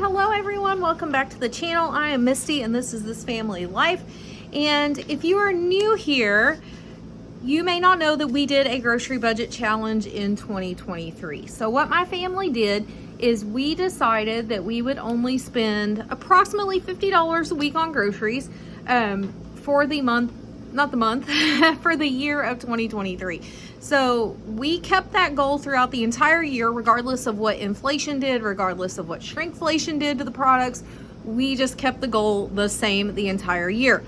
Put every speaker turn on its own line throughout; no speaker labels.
hello everyone. Welcome back to the channel. I am Misty and this is This Family Life. And if you are new here, you may not know that we did a grocery budget challenge in 2023. So what my family did is we decided that we would only spend approximately $50 a week on groceries for the month, not the month, for the year of 2023. So we kept that goal throughout the entire year, regardless of what inflation did, regardless of what shrinkflation did to the products. We just kept the goal the same the entire year.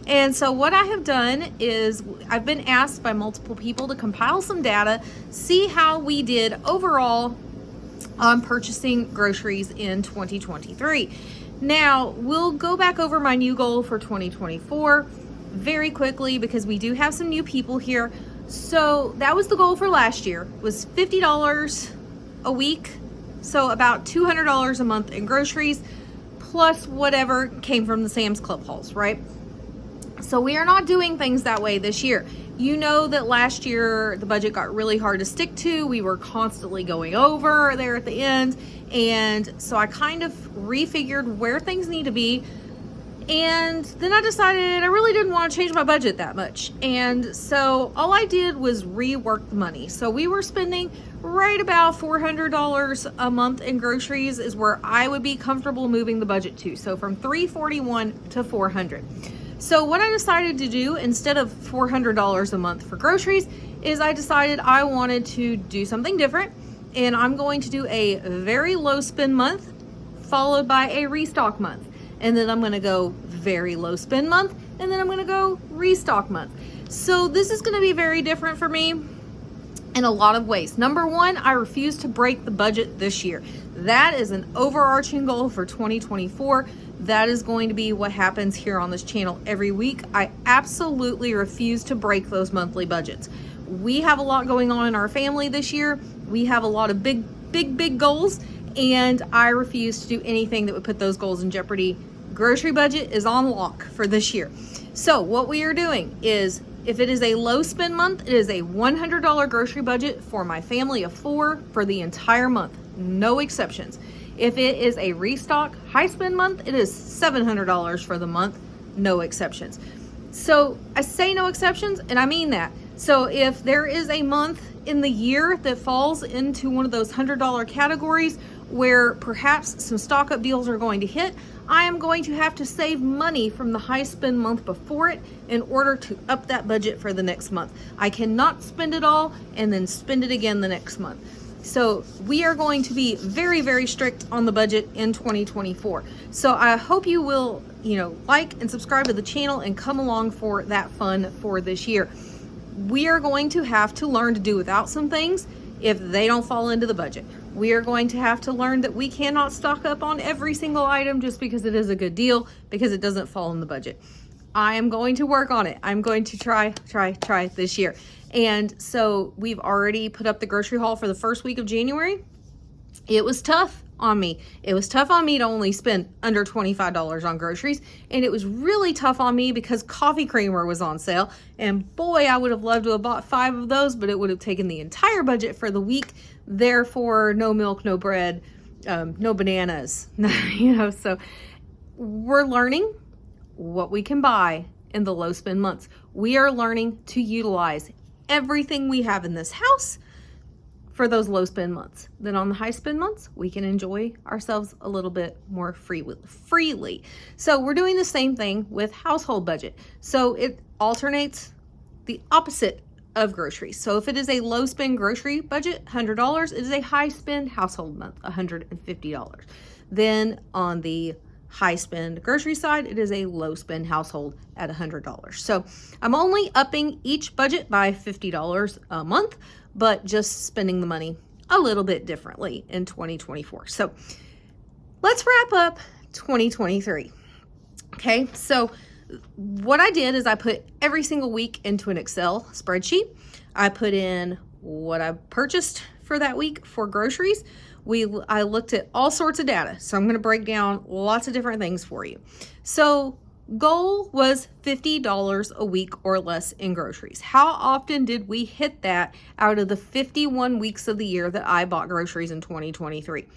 And so what I have done is I've been asked by multiple people to compile some data, see how we did overall on purchasing groceries in 2023. Now, we'll go back over my new goal for 2024 very quickly because we do have some new people here. So that was the goal for last year, was $50 a week. So about $200 a month in groceries, plus whatever came from the Sam's Club hauls, right? So we are not doing things that way this year. You know that last year the budget got really hard to stick to. We were constantly going over there at the end. And so I kind of refigured where things need to be. And then I decided I really didn't want to change my budget that much. And so all I did was rework the money. So we were spending right about $400 a month in groceries is where I would be comfortable moving the budget to. So from $341 to $400. So what I decided to do instead of $400 a month for groceries is I decided I wanted to do something different. And I'm going to do a very low spend month followed by a restock month. And then I'm going to go very low spend month, and then I'm going to go restock month. So this is going to be very different for me in a lot of ways. Number one, I refuse to break the budget this year. That is an overarching goal for 2024. That is going to be what happens here on this channel every week. I absolutely refuse to break those monthly budgets. We have a lot going on in our family this year. We have a lot of big goals, and I refuse to do anything that would put those goals in jeopardy. Grocery budget is on lock for this year. So what we are doing is, if it is a low spend month, it is a $100 grocery budget for my family of 4 for the entire month, no exceptions. If it is a restock high spend month, it is $700 for the month, no exceptions. So I say no exceptions, and I mean that. So if there is a month in the year that falls into one of those $100 categories where perhaps some stock up deals are going to hit, I am going to have to save money from the high spend month before it in order to up that budget for the next month. I cannot spend it all and then spend it again the next month. So we are going to be very, very strict on the budget in 2024. So I hope you will, like and subscribe to the channel and come along for that fun for this year. We are going to have to learn to do without some things if they don't fall into the budget. We are going to have to learn that we cannot stock up on every single item just because it is a good deal, because it doesn't fall in the budget. I am going to work on it. I'm going to try this year. And so we've already put up the grocery haul for the first week of January. It was tough on me. It was tough on me to only spend under $25 on groceries. And it was really tough on me because coffee creamer was on sale. And boy, I would have loved to have bought 5 of those, but it would have taken the entire budget for the week. Therefore, no milk, no bread, no bananas, so we're learning what we can buy in the low spend months. We are learning to utilize everything we have in this house for those low spend months. Then on the high spend months, we can enjoy ourselves a little bit more freely. So we're doing the same thing with household budget. So it alternates the opposite of groceries. So if it is a low spend grocery budget, $100, it is a high spend household month, $150. Then on the high spend grocery side, it is a low spend household at $100. So I'm only upping each budget by $50 a month, but just spending the money a little bit differently in 2024. So let's wrap up 2023. Okay, so what I did is I put every single week into an Excel spreadsheet. I put in what I purchased for that week for groceries. I looked at all sorts of data. So I'm going to break down lots of different things for you. So goal was $50 a week or less in groceries. How often did we hit that out of the 51 weeks of the year that I bought groceries in 2023?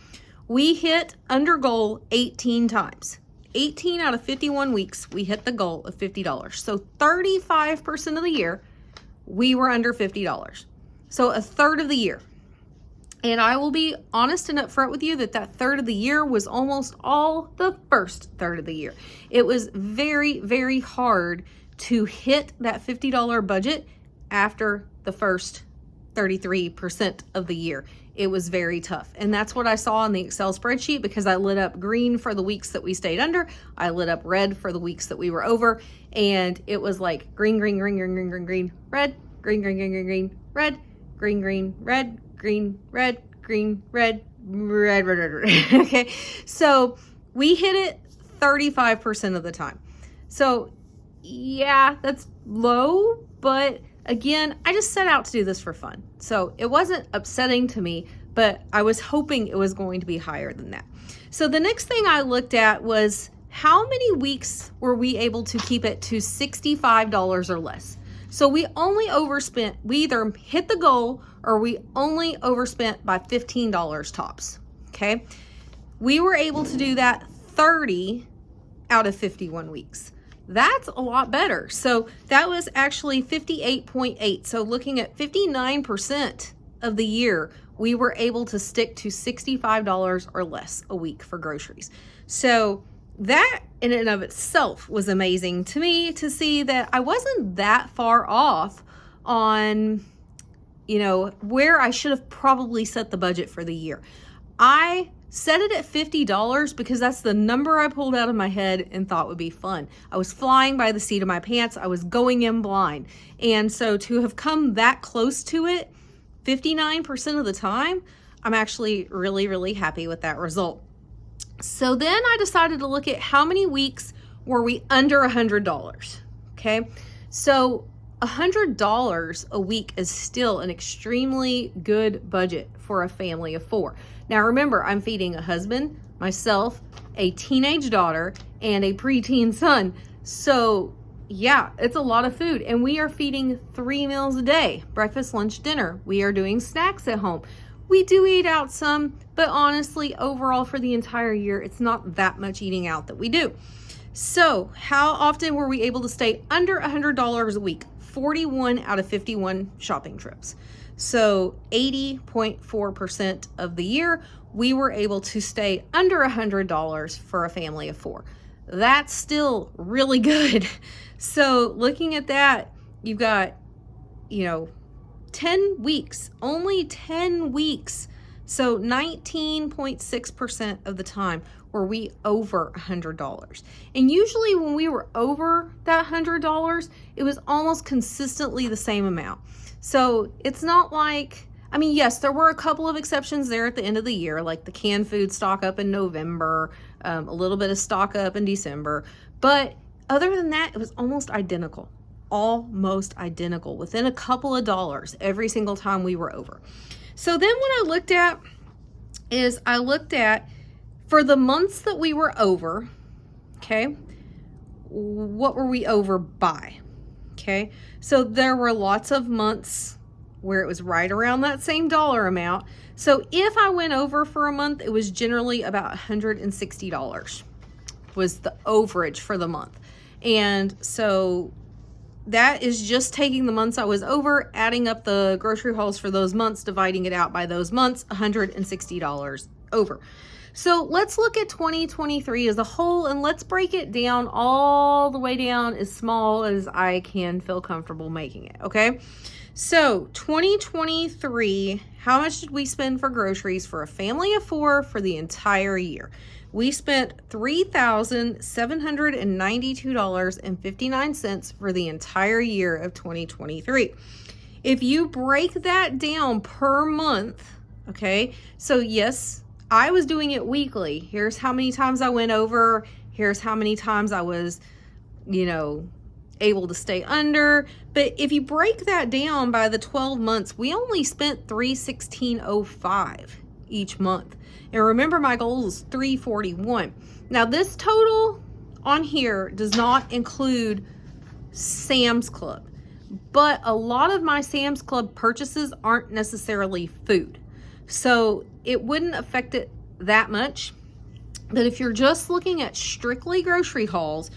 We hit under goal 18 times. 18 out of 51 weeks, we hit the goal of $50. So 35% of the year, we were under $50. So a third of the year. And I will be honest and upfront with you that third of the year was almost all the first third of the year. It was very, very hard to hit that $50 budget after the first 33% of the year. It was very tough. And that's what I saw on the Excel spreadsheet, because I lit up green for the weeks that we stayed under. I lit up red for the weeks that we were over. And it was like green, green, green, green, green, green, green, red, green, green, green, green, green, red, green, green, red, green, red, green, red, red, red, red, red. Okay. So we hit it 35% of the time. So yeah, that's low, but again, I just set out to do this for fun. So it wasn't upsetting to me, but I was hoping it was going to be higher than that. So the next thing I looked at was how many weeks were we able to keep it to $65 or less? So we only overspent, we either hit the goal or we only overspent by $15 tops, okay? We were able to do that 30 out of 51 weeks. That's a lot better. So that was actually 58.8. So looking at 59% of the year, we were able to stick to $65 or less a week for groceries. So that in and of itself was amazing to me to see that I wasn't that far off on, you know, where I should have probably set the budget for the year. I set it at $50 because that's the number I pulled out of my head and thought would be fun. I was flying by the seat of my pants. I was going in blind. And so to have come that close to it 59% of the time, I'm actually really, really happy with that result. So then I decided to look at how many weeks were we under $100. Okay. So $100 a week is still an extremely good budget for a family of 4. Now remember, I'm feeding a husband, myself, a teenage daughter, and a preteen son. So yeah, it's a lot of food. And we are feeding 3 meals a day, breakfast, lunch, dinner. We are doing snacks at home. We do eat out some, but honestly, overall for the entire year, it's not that much eating out that we do. So how often were we able to stay under $100 a week? 41 out of 51 shopping trips. So 80.4% of the year, we were able to stay under $100 for a family of 4. That's still really good. So looking at that, you've got, 10 weeks, only 10 weeks. So 19.6% of the time were we over $100. And usually when we were over that $100, it was almost consistently the same amount. So it's not like, yes, there were a couple of exceptions there at the end of the year, like the canned food stock up in November, a little bit of stock up in December. But other than that, it was almost identical, within a couple of dollars every single time we were over. So then what I looked at for the months that we were over, okay, what were we over by? Okay, so there were lots of months where it was right around that same dollar amount. So if I went over for a month, it was generally about $160 was the overage for the month. And so that is just taking the months I was over, adding up the grocery hauls for those months, dividing it out by those months, $160 over. So let's look at 2023 as a whole, and let's break it down all the way down as small as I can feel comfortable making it, okay? So 2023, how much did we spend for groceries for a family of 4 for the entire year? We spent $3,792.59 for the entire year of 2023. If you break that down per month, okay, so yes, I was doing it weekly. Here's how many times I went over. Here's how many times I was, able to stay under. But if you break that down by the 12 months, we only spent $316.05 each month. And remember, my goal is $341. Now this total on here does not include Sam's Club, but a lot of my Sam's Club purchases aren't necessarily food. So it wouldn't affect it that much. But if you're just looking at strictly grocery hauls,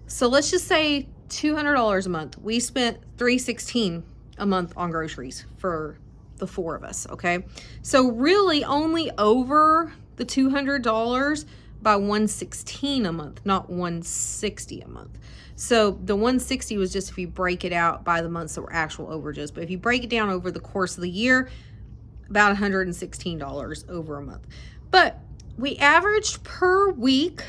so let's just say $200 a month. We spent $316 a month on groceries for the four of us, okay? So really only over the $200 by $116 a month, not $160 a month. So the $160 was just if you break it out by the months that were actual overages. But if you break it down over the course of the year, about $116 over a month. But we averaged per week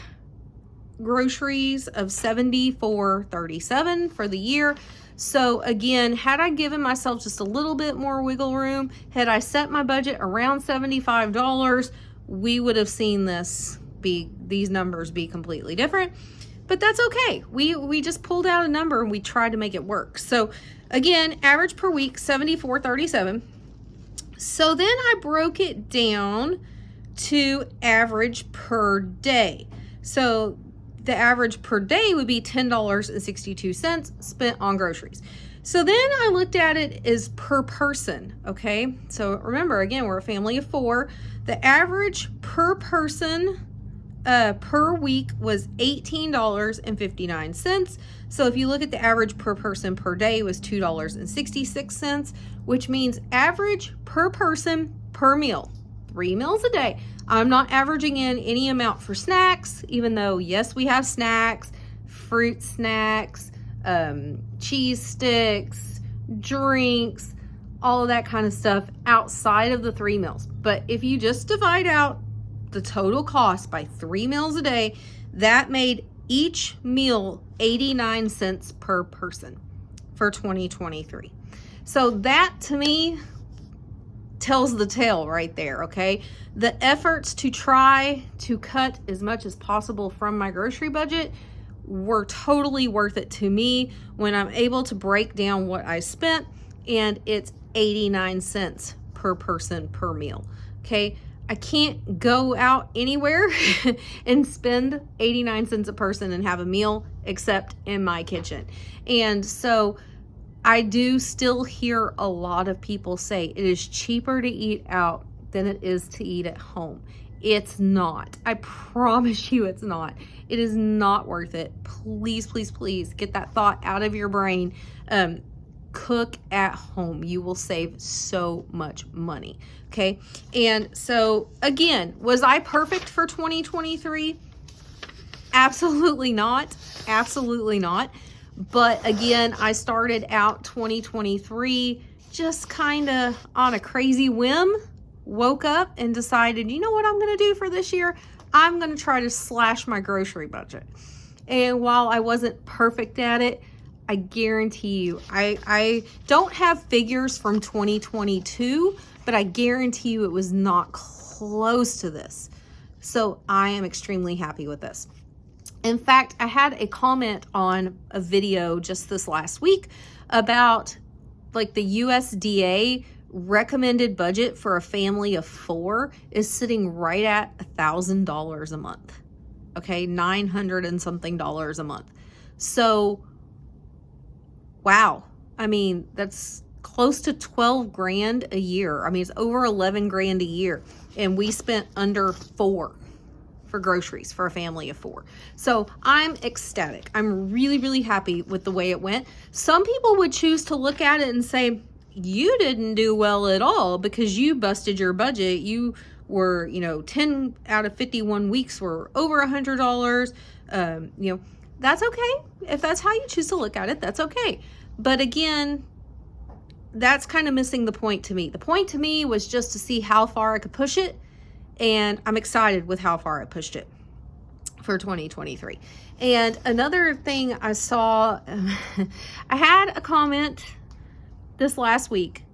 groceries of $74.37 for the year. So again, had I given myself just a little bit more wiggle room, had I set my budget around $75, we would have seen these numbers be completely different. But that's okay. We just pulled out a number and we tried to make it work. So again, average per week, $74.37. So then I broke it down to average per day. So the average per day would be $10.62 spent on groceries. So then I looked at it as per person, okay? So remember, again, we're a family of four. The average per person per week was $18.59. So if you look at the average per person per day was $2.66, which means average per person per meal, 3 meals a day. I'm not averaging in any amount for snacks, even though, yes, we have snacks, fruit snacks, cheese sticks, drinks, all of that kind of stuff outside of the 3 meals. But if you just divide out the total cost by 3 meals a day, that made each meal 89 cents per person for 2023. So that to me tells the tale right there, okay? The efforts to try to cut as much as possible from my grocery budget were totally worth it to me when I'm able to break down what I spent, and it's 89 cents per person per meal, okay? I can't go out anywhere and spend 89 cents a person and have a meal except in my kitchen. And so I do still hear a lot of people say it is cheaper to eat out than it is to eat at home. It's not. I promise you it's not. It is not worth it. Please, please, please get that thought out of your brain. Cook at home. You will save so much money. Okay. And so again, was I perfect for 2023? Absolutely not. Absolutely not. But again, I started out 2023 just kind of on a crazy whim, woke up and decided, you know what I'm going to do for this year? I'm going to try to slash my grocery budget. And while I wasn't perfect at it, I guarantee you, I don't have figures from 2022, but I guarantee you it was not close to this. So I am extremely happy with this. In fact, I had a comment on a video just this last week about like the USDA recommended budget for a family of 4 is sitting right at $1,000 a month. Okay, $900 and something a month. So, wow. I mean, that's close to 12 grand a year. I mean, it's over 11 grand a year. And we spent under 4 for groceries for a family of 4. So I'm ecstatic. I'm really, really happy with the way it went. Some people would choose to look at it and say, you didn't do well at all because you busted your budget. You were, 10 out of 51 weeks were over $100. That's okay. If that's how you choose to look at it, that's okay. But again, that's kind of missing the point to me. The point to me was just to see how far I could push it. And I'm excited with how far I pushed it for 2023. And another thing I saw, I had a comment this last week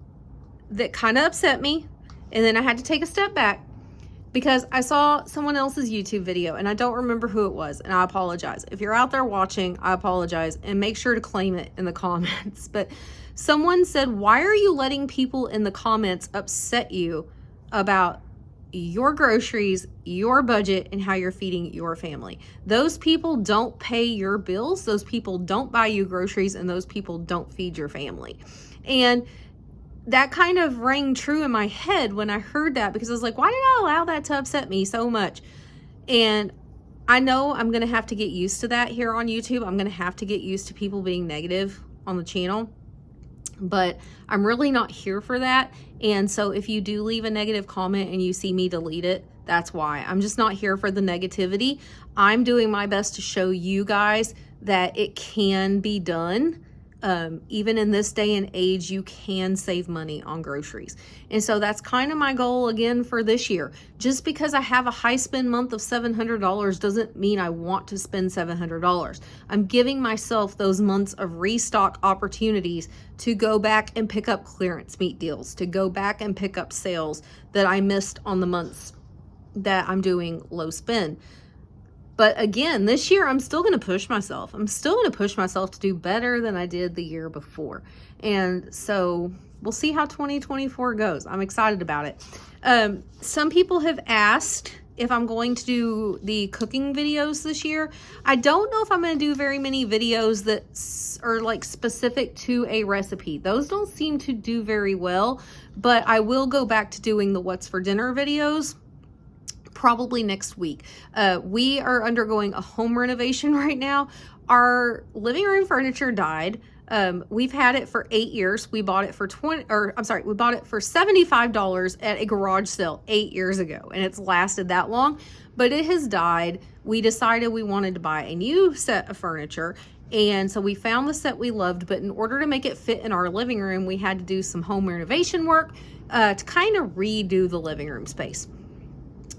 that kind of upset me. And then I had to take a step back because I saw someone else's YouTube video and I don't remember who it was. And I apologize. If you're out there watching, I apologize, and make sure to claim it in the comments. But someone said, why are you letting people in the comments upset you about your groceries, your budget, and how you're feeding your family? Those people don't pay your bills. Those people don't buy you groceries, and those people don't feed your family. And that kind of rang true in my head when I heard that, because I was like, why did I allow that to upset me so much? And I know I'm going to have to get used to that here on YouTube. I'm going to have to get used to people being negative on the channel, but I'm really not here for that. And so if you do leave a negative comment and you see me delete it, that's why. I'm just not here for the negativity. I'm doing my best to show you guys that it can be done. Even in this day and age, you can save money on groceries. And so that's kind of my goal again for this year. Just because I have a high spend month of $700 doesn't mean I want to spend $700. I'm giving myself those months of restock opportunities to go back and pick up clearance meat deals, to go back and pick up sales that I missed on the months that I'm doing low spend. But again, this year, I'm still going to push myself. I'm still going to push myself to do better than I did the year before. And so we'll see how 2024 goes. I'm excited about it. Some people have asked if I'm going to do the cooking videos this year. I don't know if I'm going to do very many videos that are like specific to a recipe. Those don't seem to do very well, but I will go back to doing the what's for dinner videos probably next week. We are undergoing a home renovation right now. Our living room furniture died. We've had it for 8 years. We bought it for we bought it for $75 at a garage sale 8 years ago, and it's lasted that long, but it has died. We decided we wanted to buy a new set of furniture, and so we found the set we loved, but in order to make it fit in our living room, we had to do some home renovation work to kind of redo the living room space.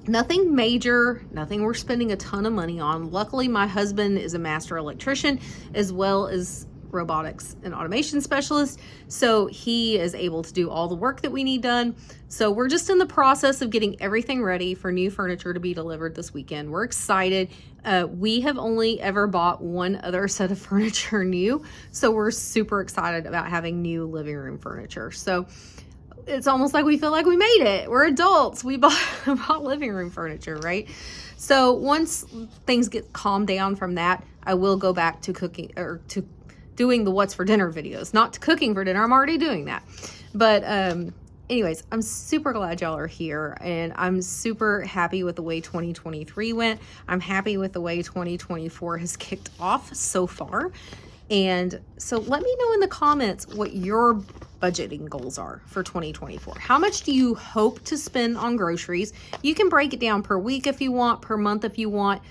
Nothing major, nothing we're spending a ton of money on. Luckily, my husband is a master electrician as well as robotics and automation specialist, so he is able to do all the work that we need done. So we're just in the process of getting everything ready for new furniture to be delivered this weekend. We're excited. We have only ever bought one other set of furniture new, so we're super excited about having new living room furniture. So it's almost like we feel like we made it. We're adults. We bought living room furniture, right? So once things get calmed down from that, I will go back to cooking, or to doing the what's for dinner videos. Not to cooking for dinner. I'm already doing that. But anyways, I'm super glad y'all are here, and I'm super happy with the way 2023 went. I'm happy with the way 2024 has kicked off so far. And so let me know in the comments what your budgeting goals are for 2024. How much do you hope to spend on groceries? You can break it down per week if you want, per month if you want.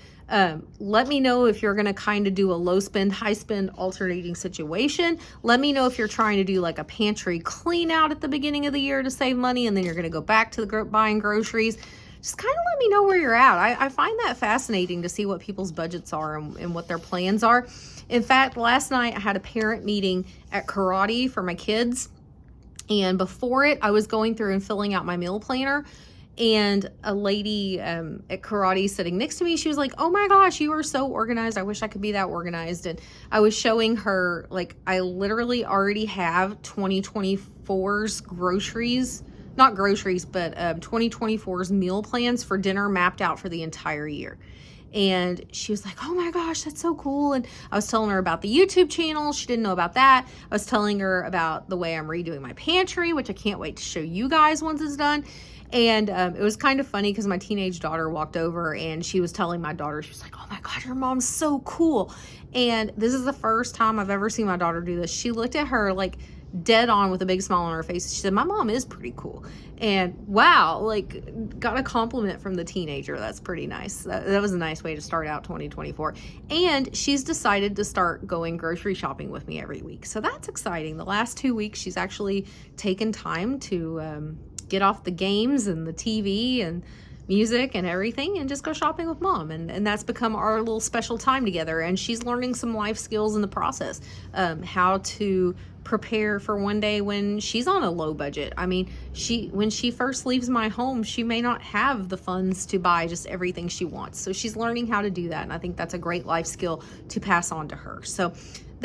Let me know if you're going to kind of do a low spend, high spend alternating situation. Let me know if you're trying to do like a pantry clean out at the beginning of the year to save money, and then you're going to go back to the buying groceries. Just kind of let me know where you're at. I find that fascinating to see what people's budgets are and what their plans are. In fact, last night I had a parent meeting at karate for my kids. And before it, I was going through and filling out my meal planner. And a lady at karate sitting next to me, she was like, oh my gosh, you are so organized. I wish I could be that organized. And I was showing her, like, I literally already have 2024's groceries, not groceries, but 2024's meal plans for dinner mapped out for the entire year. And she was like, oh my gosh, that's so cool. And I was telling her about the YouTube channel. She didn't know about that. I was telling her about the way I'm redoing my pantry, which I can't wait to show you guys once it's done. And it was kind of funny because my teenage daughter walked over and she was telling my daughter, she was like, oh my God, your mom's so cool. And this is the first time I've ever seen my daughter do this. She looked at her like dead on with a big smile on her face. She said, my mom is pretty cool. And wow, like, got a compliment from the teenager. That's pretty nice. That was a nice way to start out 2024. And she's decided to start going grocery shopping with me every week. So that's exciting. The last 2 weeks, she's actually taken time to get off the games and the TV and music and everything and just go shopping with mom. And that's become our little special time together. And she's learning some life skills in the process, how to prepare for one day when she's on a low budget. I mean, when she first leaves my home, she may not have the funds to buy just everything she wants. So she's learning how to do that. And I think that's a great life skill to pass on to her. So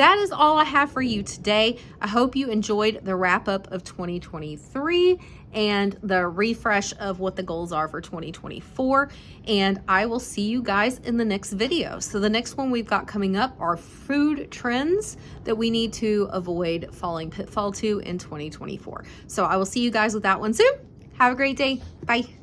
that is all I have for you today. I hope you enjoyed the wrap up of 2023 and the refresh of what the goals are for 2024. And I will see you guys in the next video. So the next one we've got coming up are food trends that we need to avoid falling pitfall to in 2024. So I will see you guys with that one soon. Have a great day. Bye.